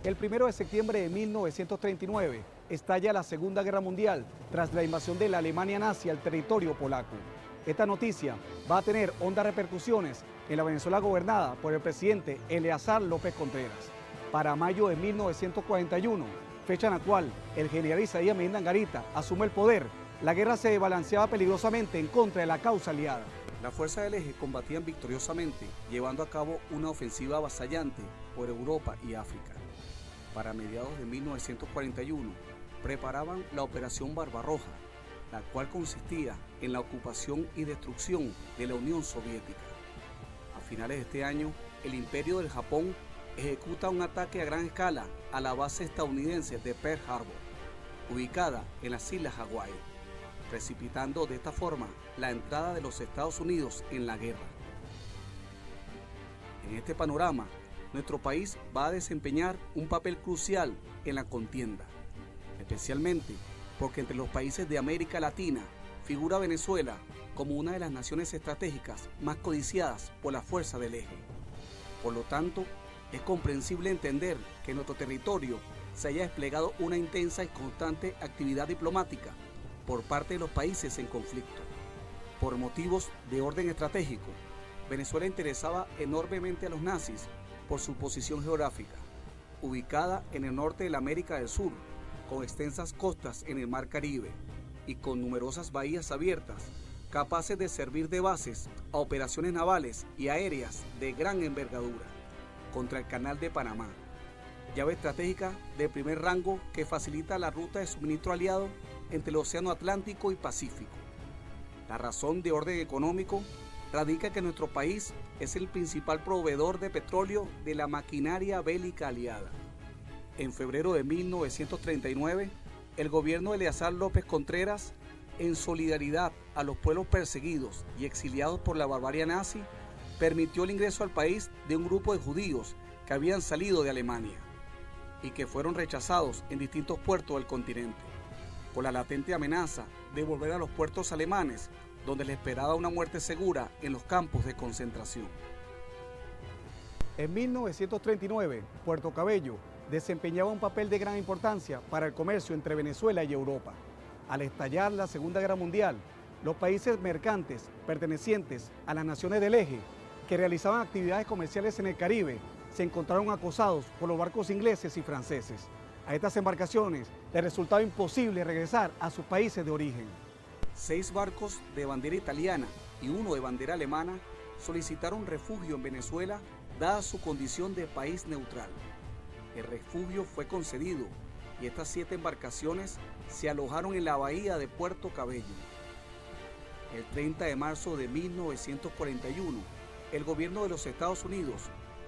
El 1 de septiembre de 1939 estalla la Segunda Guerra Mundial tras la invasión de la Alemania nazi al territorio polaco. Esta noticia va a tener hondas repercusiones en la Venezuela gobernada por el presidente Eleazar López Contreras. Para mayo de 1941, fecha en la cual el general Isaías Medina Angarita asume el poder, la guerra se balanceaba peligrosamente en contra de la causa aliada. Las fuerzas del eje combatían victoriosamente, llevando a cabo una ofensiva avasallante por Europa y África. Para mediados de 1941, preparaban la Operación Barbarroja, la cual consistía en la ocupación y destrucción de la Unión Soviética. A finales de este año, el Imperio del Japón ejecuta un ataque a gran escala a la base estadounidense de Pearl Harbor, ubicada en las Islas Hawái, precipitando de esta forma la entrada de los Estados Unidos en la guerra. En este panorama, nuestro país va a desempeñar un papel crucial en la contienda, especialmente porque entre los países de América Latina figura Venezuela como una de las naciones estratégicas más codiciadas por la fuerza del eje. Por lo tanto, es comprensible entender que en nuestro territorio se haya desplegado una intensa y constante actividad diplomática por parte de los países en conflicto. Por motivos de orden estratégico, Venezuela interesaba enormemente a los nazis por su posición geográfica, ubicada en el norte de la América del Sur, con extensas costas en el Mar Caribe y con numerosas bahías abiertas, capaces de servir de bases a operaciones navales y aéreas de gran envergadura contra el Canal de Panamá, llave estratégica de primer rango que facilita la ruta de suministro aliado entre el Océano Atlántico y Pacífico. La razón de orden económico radica que nuestro país es el principal proveedor de petróleo de la maquinaria bélica aliada. En febrero de 1939, el gobierno de Eleazar López Contreras, en solidaridad a los pueblos perseguidos y exiliados por la barbarie nazi, permitió el ingreso al país de un grupo de judíos que habían salido de Alemania y que fueron rechazados en distintos puertos del continente, por la latente amenaza de volver a los puertos alemanes, donde les esperaba una muerte segura en los campos de concentración. En 1939, Puerto Cabello desempeñaba un papel de gran importancia para el comercio entre Venezuela y Europa. Al estallar la Segunda Guerra Mundial, los países mercantes pertenecientes a las naciones del eje, que realizaban actividades comerciales en el Caribe, se encontraron acosados por los barcos ingleses y franceses. A estas embarcaciones les resultaba imposible regresar a sus países de origen. 6 barcos de bandera italiana y 1 de bandera alemana solicitaron refugio en Venezuela dada su condición de país neutral. El refugio fue concedido y estas 7 embarcaciones se alojaron en la bahía de Puerto Cabello. El 30 de marzo de 1941, el gobierno de los Estados Unidos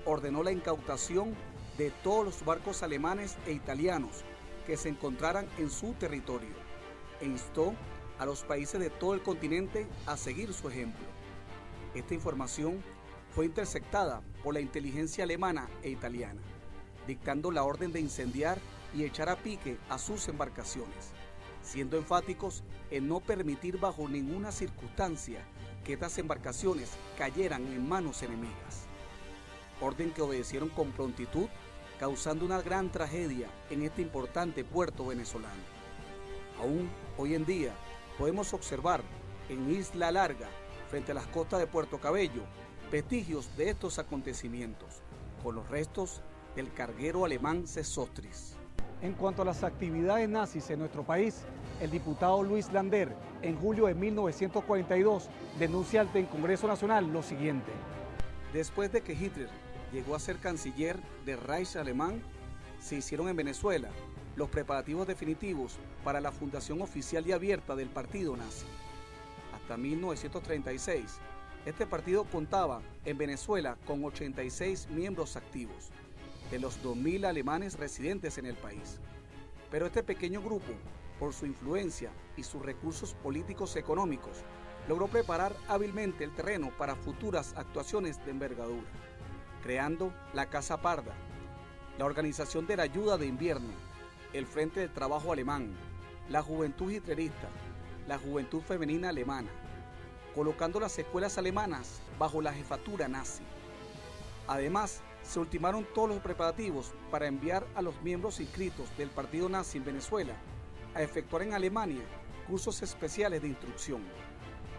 ordenó la incautación de todos los barcos alemanes e italianos que se encontraran en su territorio e instó a los países de todo el continente a seguir su ejemplo. Esta información fue interceptada por la inteligencia alemana e italiana, dictando la orden de incendiar y echar a pique a sus embarcaciones, siendo enfáticos en no permitir bajo ninguna circunstancia que estas embarcaciones cayeran en manos enemigas. Orden que obedecieron con prontitud, causando una gran tragedia en este importante puerto venezolano. Aún hoy en día podemos observar en Isla Larga, frente a las costas de Puerto Cabello, vestigios de estos acontecimientos, con los restos del carguero alemán Sesostris. En cuanto a las actividades nazis en nuestro país, el diputado Luis Lander, en julio de 1942, denuncia ante el Congreso Nacional lo siguiente. Después de que Hitler llegó a ser canciller del Reich alemán, se hicieron en Venezuela los preparativos definitivos para la fundación oficial y abierta del partido nazi. Hasta 1936, este partido contaba en Venezuela con 86 miembros activos, de los 2.000 alemanes residentes en el país. Pero este pequeño grupo, por su influencia y sus recursos políticos y económicos, logró preparar hábilmente el terreno para futuras actuaciones de envergadura, creando la Casa Parda, la Organización de la Ayuda de Invierno, el Frente del Trabajo Alemán, la Juventud Hitlerista, la Juventud Femenina Alemana, colocando las escuelas alemanas bajo la jefatura nazi. Además, se ultimaron todos los preparativos para enviar a los miembros inscritos del partido nazi en Venezuela a efectuar en Alemania cursos especiales de instrucción,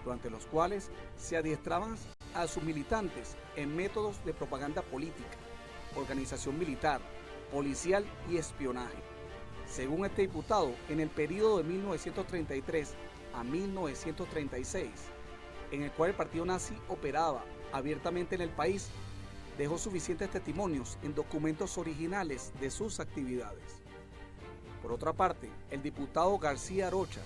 durante los cuales se adiestraban a sus militantes en métodos de propaganda política, organización militar, policial y espionaje. Según este diputado, en el periodo de 1933 a 1936, en el cual el partido nazi operaba abiertamente en el país, dejó suficientes testimonios en documentos originales de sus actividades. Por otra parte, el diputado García Arocha,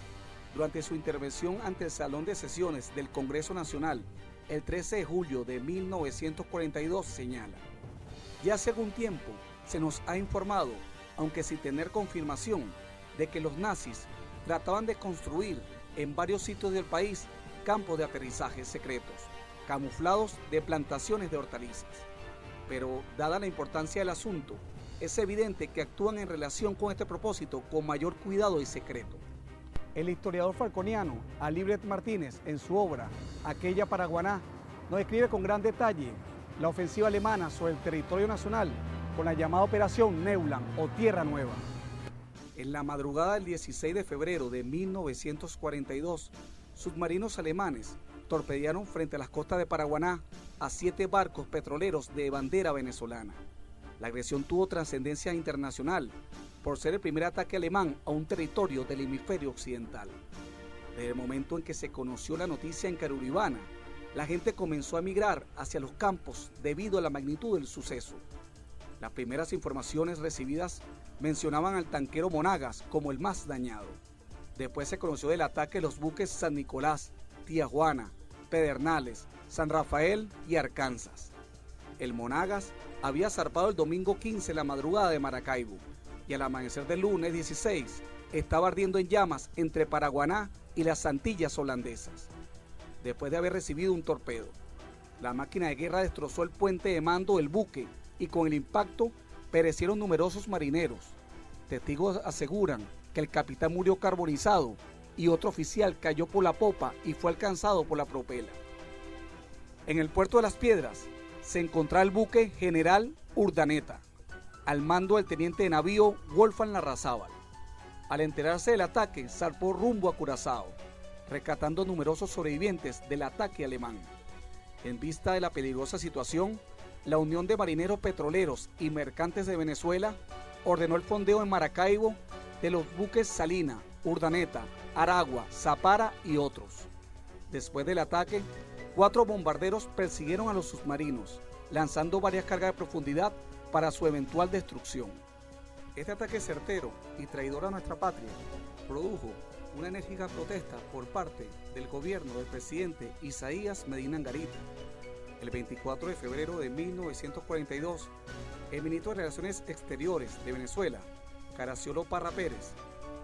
durante su intervención ante el Salón de Sesiones del Congreso Nacional el 13 de julio de 1942, señala: ya hace algún tiempo se nos ha informado, aunque sin tener confirmación, de que los nazis trataban de construir en varios sitios del país campos de aterrizaje secretos, camuflados de plantaciones de hortalizas. Pero, dada la importancia del asunto, es evidente que actúan en relación con este propósito con mayor cuidado y secreto. El historiador falconiano Alibret Martínez, en su obra Aquella Paraguaná, nos describe con gran detalle la ofensiva alemana sobre el territorio nacional con la llamada Operación Neuland o Tierra Nueva. En la madrugada del 16 de febrero de 1942, submarinos alemanes torpedearon frente a las costas de Paraguaná a 7 barcos petroleros de bandera venezolana. La agresión tuvo trascendencia internacional por ser el primer ataque alemán a un territorio del hemisferio occidental. Desde el momento en que se conoció la noticia en Caruribana, la gente comenzó a emigrar hacia los campos debido a la magnitud del suceso. Las primeras informaciones recibidas mencionaban al tanquero Monagas como el más dañado. Después se conoció del ataque de los buques San Nicolás, Tía Juana, Pedernales, San Rafael y Arkansas. El Monagas había zarpado el domingo 15 en la madrugada de Maracaibo y al amanecer del lunes 16 estaba ardiendo en llamas entre Paraguaná y las Antillas holandesas. Después de haber recibido un torpedo, la máquina de guerra destrozó el puente de mando del buque y con el impacto perecieron numerosos marineros. Testigos aseguran que el capitán murió carbonizado y otro oficial cayó por la popa y fue alcanzado por la propela. En el puerto de Las Piedras se encontraba el buque General Urdaneta, al mando del teniente de navío Wolfgang Larrazábal. Al enterarse del ataque, zarpó rumbo a Curazao, rescatando numerosos sobrevivientes del ataque alemán. En vista de la peligrosa situación, la Unión de Marineros Petroleros y Mercantes de Venezuela ordenó el fondeo en Maracaibo de los buques Salina, Urdaneta, Aragua, Zapara y otros. Después del ataque, 4 bombarderos persiguieron a los submarinos, lanzando varias cargas de profundidad para su eventual destrucción. Este ataque certero y traidor a nuestra patria produjo una enérgica protesta por parte del gobierno del presidente Isaías Medina Angarita. El 24 de febrero de 1942, el ministro de Relaciones Exteriores de Venezuela, Caraciolo Parra Pérez,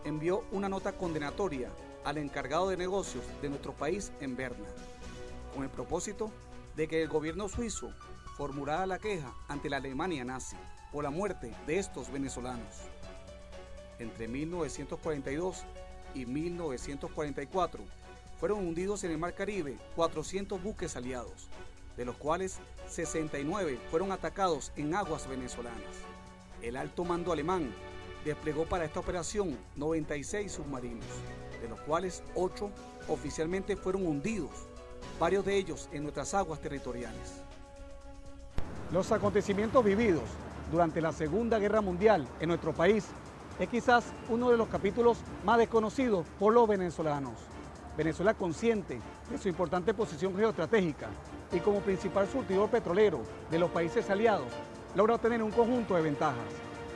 envió una nota condenatoria al encargado de negocios de nuestro país en Berna, con el propósito de que el gobierno suizo formulara la queja ante la Alemania nazi por la muerte de estos venezolanos. Entre 1942 y 1944 fueron hundidos en el Mar Caribe 400 buques aliados, de los cuales 69 fueron atacados en aguas venezolanas. El alto mando alemán desplegó para esta operación 96 submarinos, de los cuales 8 oficialmente fueron hundidos, varios de ellos en nuestras aguas territoriales. Los acontecimientos vividos durante la Segunda Guerra Mundial en nuestro país es quizás uno de los capítulos más desconocidos por los venezolanos. Venezuela, consciente de su importante posición geoestratégica y como principal surtidor petrolero de los países aliados, logra obtener un conjunto de ventajas,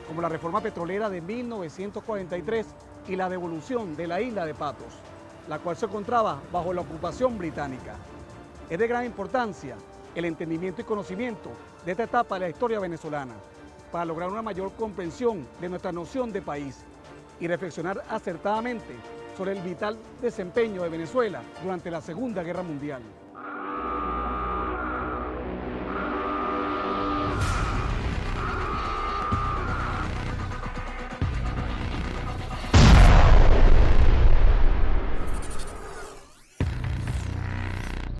como la reforma petrolera de 1943 y la devolución de la isla de Patos, la cual se encontraba bajo la ocupación británica. Es de gran importancia el entendimiento y conocimiento de esta etapa de la historia venezolana para lograr una mayor comprensión de nuestra noción de país y reflexionar acertadamente sobre el vital desempeño de Venezuela durante la Segunda Guerra Mundial.